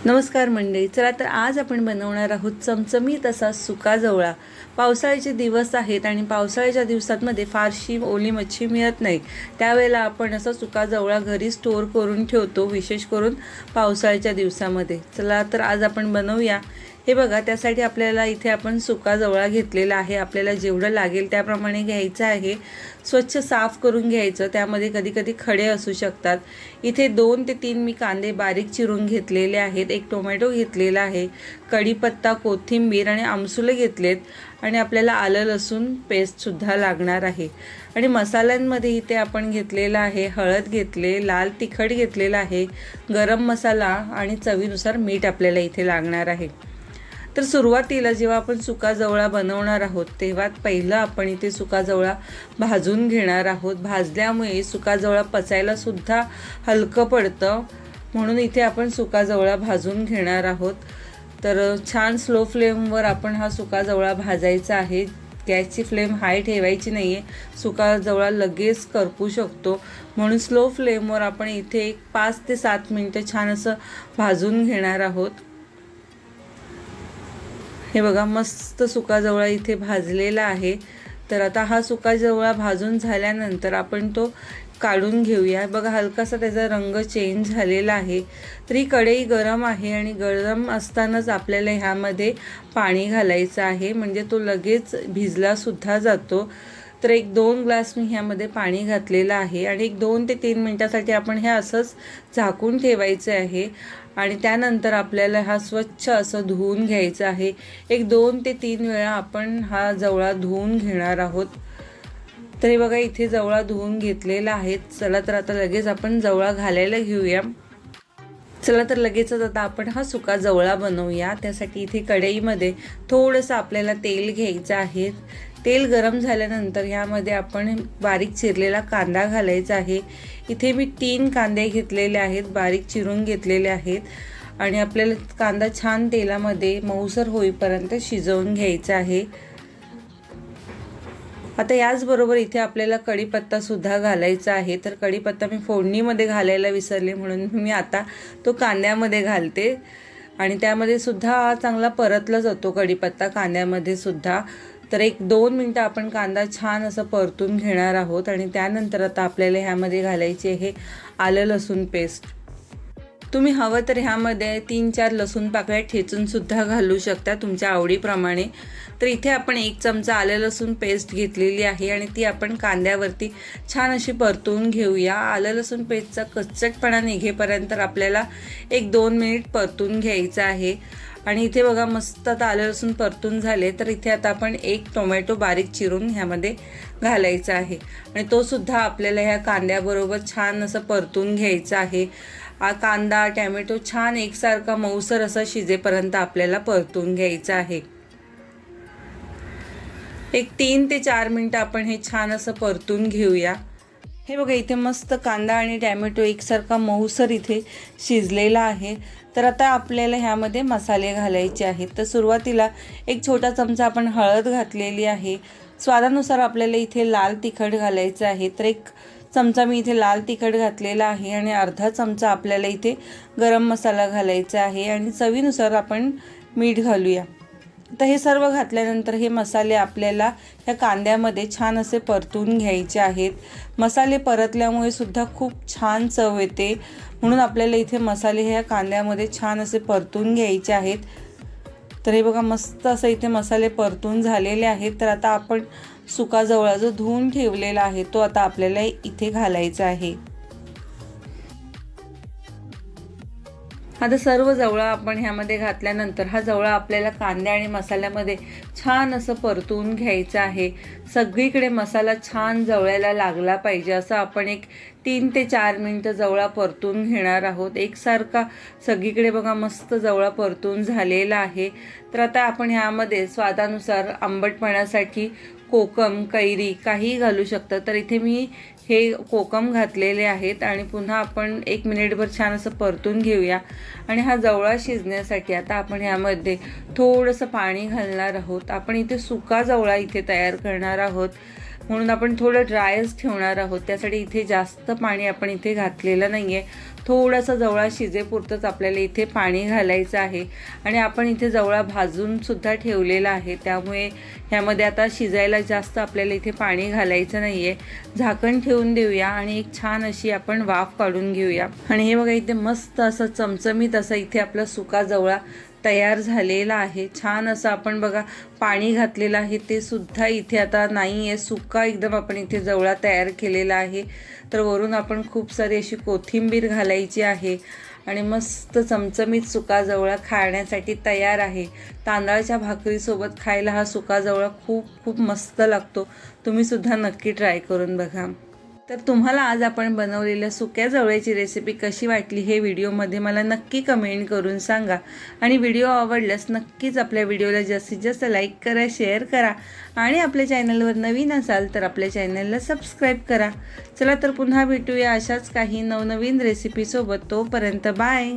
नमस्कार मंडळी, चला तर आज आपण बनवणार आहोत चमचमीत असा सुका जवळा। पावसाळ्याचे दिवस आहेत आणि पावसाळ्याच्या दिवसांमध्ये फारशी ओली मच्छी मिळत नाही। त्यावेळेला आपण असा सुका जवळा घरी स्टोर करून ठेवतो, विशेष करून पावसाळ्याच्या दिवसांमध्ये। चला तर आज आपण बनवूया। हे बघा, त्यासाठी आपल्याला इथे आपण सुका जवळा घेतलेला आहे। आपल्याला जेवढं लागेल त्याप्रमाणे घ्यायचं आहे। स्वच्छ साफ करून घ्यायचं, त्यामध्ये कधी कधी खडे असू शकतात। इथे 2 ते 3 मी कांदे बारीक चिरून घेतलेले आहेत, एक टोमॅटो घेतलेला आहे, कढीपत्ता, कोथिंबीर आणि आमसुले घेतलेत आणि आपल्याला आलं लसूण पेस्ट सुद्धा लागणार आहे। आणि मसाल्यांमध्ये इथे आपण घेतलेला आहे हळद घेतले, लाल तिखट घेतलेला आहे, गरम मसाला आणि चवीनुसार मीठ आपल्याला इथे लागणार आहे। तर सुरुवातीला जेव्हा आपण सुका जवळा बनवणार आहोत तेव्हा पहिलं आपण इथे सुका जवळा भाजून घेणार आहोत। भाजल्यामुळे सुका जवळा पचायला सुद्धा हलकं पडतं, म्हणून इथे आपण सुका जवळा भाजून घेणार आहोत। तर छान स्लो फ्लेमवर आपण हा सुका जवळा भाजायचा आहे। गॅसची फ्लेम हाय ठेवायची नाही आहे, सुका जवळा लगेच करपू शकतो, म्हणून स्लो फ्लेमवर आपण इथे 5 ते 7 मिनिटं छान असं भाजून घेणार आहोत। हे बघा, मस्त सुका जवळा इथे भाजलेला आहे। तर आता हा सुका जवळा भाजून झाल्यानंतर आपण तो काढून घेऊया। बघा, हलकासा त्याचा रंग चेंज झालेला आहे। तर ही कढई गरम आहे आणि गरम असतानाच आपल्याला ह्यामध्ये पाणी घालायचं आहे, म्हणजे तो लगेच भिजला सुद्धा जातो। तर 1-2 ग्लास मी ह्यामध्ये पाणी घातलेलं आहे आणि 2 ते 3 मिनिटासाठी आपण हे असंच झाकून ठेवायचं आहे। आणि त्यानंतर आपल्याला हा स्वच्छ असं धुवून घ्यायचा आहे। 2 ते 3 वेळा आपण हा जवळा धुवून घेणार आहोत। तर हे बघा, इथे जवळा धुवून घेतलेला आहे। चला तर आता लगेच आपण जवळा घालायला घेऊया। चला तर लगेचच आता आपण हा सुका जवळा बनवूया। त्यासाठी इथे कढईमध्ये थोडंसं आपल्याला तेल घ्यायचं आहे। तेल गरम झाल्यानंतर ह्यामध्ये आपण बारीक चिरलेला कांदा घालायचा आहे। इथे मी 3 कांदे घेतलेले आहेत, बारीक चिरून घेतलेले आहेत आणि आपल्याला कांदा छान तेलामध्ये मऊसर होईपर्यंत शिजवून घ्यायचा आहे। आता याचबरोबर इथे आपल्याला कढीपत्ता सुद्धा घालायचा आहे। तर कढीपत्ता मी फोडणीमध्ये घालायला विसरले, म्हणून मी आता तो कांद्यामध्ये घालते आणि त्यामध्ये सुद्धा चांगला परतला जातो कढीपत्ता कांद्यामध्ये सुद्धा। तर 1-2 मिनिटं आपण कांदा छान असं परतून घेणार आहोत आणि त्यानंतर आता आपल्याला ह्यामध्ये घालायचे आहे आलं लसूण पेस्ट। तुम्ही हवं तर ह्यामध्ये 3-4 लसूण पाकळ्या ठेचून सुद्धा घालू शकता तुमच्या आवडीप्रमाणे। तर इथे आपण 1 चमचा आलं लसूण पेस्ट घेतलेली आहे आणि ती आपण कांद्यावरती छान अशी परतून घेऊया। आलं लसूण पेस्टचा कच्चटपणा निघेपर्यंत आपल्याला 1-2 मिनिट परतून घ्यायचं आहे। आणि इथे बघा, मस्त आता आलं लसूण परतून झाले। तर इथे आता आपण 1 टोमॅटो बारीक चिरून ह्यामध्ये घालायचा आहे आणि तो सुद्धा आपल्याला ह्या कांद्याबरोबर छान असं परतून घ्यायचा आहे। हा कांदा टोमॅटो छान एकसारखा मऊसर असा शिजेपर्यंत आपल्याला परतून घ्यायचा आहे। 3 ते 4 मिनिटं आपण हे छान असं परतून घेऊया। हे बघा, इथे मस्त कांदा आणि टोमॅटो एकसारखा मऊसर इथे शिजलेला आहे। तर आता आपल्याला ह्यामध्ये मसाले घालायचे आहेत। तर सुरुवातीला 1 छोटा चमचा आपण हळद घातलेली आहे। स्वादानुसार आपल्याला इथे लाल तिखट घालायचं आहे। तर 1 चमचा मी इथे लाल तिखट घातलेला आहे आणि अर्धा चमचा आपल्याला इथे गरम मसाला घालायचा आहे आणि चवीनुसार आपण मीठ घालूया। तर हे सर्व घातल्यानंतर हे मसाले आपल्याला ह्या कांद्यामध्ये छान असे परतून घ्यायचे आहेत। मसाले परतल्यामुळे सुद्धा खूप छान चव येते, म्हणून आपल्याला इथे मसाले ह्या कांद्यामध्ये छान असे परतून घ्यायचे आहेत। तर हे बघा, मस्त असं इथे मसाले परतून झालेले आहेत। तर आता आपण सुका जवळा जो धुवून ठेवलेला आहे तो आता आपल्याला इथे घालायचा आहे। आता सर्व जवळा आपण ह्यामध्ये घातल्यानंतर हा जवळा आपल्याला कांद्या आणि मसाल्यामध्ये छान असं परतून घ्यायचं आहे। सगळीकडे मसाला छान जवळ्याला लागला पाहिजे असं आपण 3 ते 4 मिनिटं जवळा परतून घेणार आहोत एकसारखा सगळीकडे। बघा, मस्त जवळा परतून झालेला आहे। तर आता आपण ह्यामध्ये स्वादानुसार आंबटपणासाठी कोकम, कैरी काहीही घालू शकता। तर इथे मी हे कोकम घातलेले आहेत आणि पुन्हा आपण 1 मिनिटभर छान असं परतून घेऊया। आणि हा जवळा शिजण्यासाठी आता आपण ह्यामध्ये थोडंसं पाणी घालणार आहोत। आपण इथे सुका जवळा इथे तयार करणार आहोत, म्हणून आपण थोडं ड्रायच ठेवणार आहोत। त्यासाठी इथे जास्त पाणी आपण इथे घातलेलं नाहीये, थोडासा जवळा शिजेपुरतंच आपल्याला इथे पाणी घालायचं आहे आणि आपण इथे जवळा भाजून सुद्धा ठेवलेला आहे, त्यामुळे ह्यामध्ये आता शिजायला जास्त आपल्याला इथे पाणी घालायचं नाही आहे. झाकण ठेवून देऊया आणि एक छान अशी आपण वाफ काढून घेऊया. आणि हे बघा इथे मस्त असं चमचमीत असा इथे आपला सुका जवळा तयार झालेला आहे. छान असं आपण बघा पाणी घातलेलं आहे ते सुद्धा इथे आता नाही आहे, सुका एकदम आपण इथे जवळा तयार केलेला आहे. तर वरून आपण खूप सारी अशी कोथिंबीर घालायची आहे आणि मस्त चमचमीत सुका जवळा खाण्यासाठी तयार आहे. तांदळाच्या भाकरीसोबत खायला हा सुका जवळा खूप खूप मस्त लागतो. तुम्ही सुद्धा नक्की ट्राय करून बघा. तर तुम्हाला आज आपण बनवलेल्या सुक्या जवळ्याची रेसिपी कशी वाटली हे व्हिडिओमध्ये मला नक्की कमेंट करून सांगा. आणि व्हिडिओ आवडल्यास नक्कीच आपल्या व्हिडिओला जास्तीत जास्त लाईक करा, शेअर करा आणि आपल्या चॅनलवर नवीन असाल तर आपल्या चॅनलला सबस्क्राईब करा. चला तर पुन्हा भेटूया अशाच काही नवनवीन रेसिपीसोबत. तोपर्यंत बाय.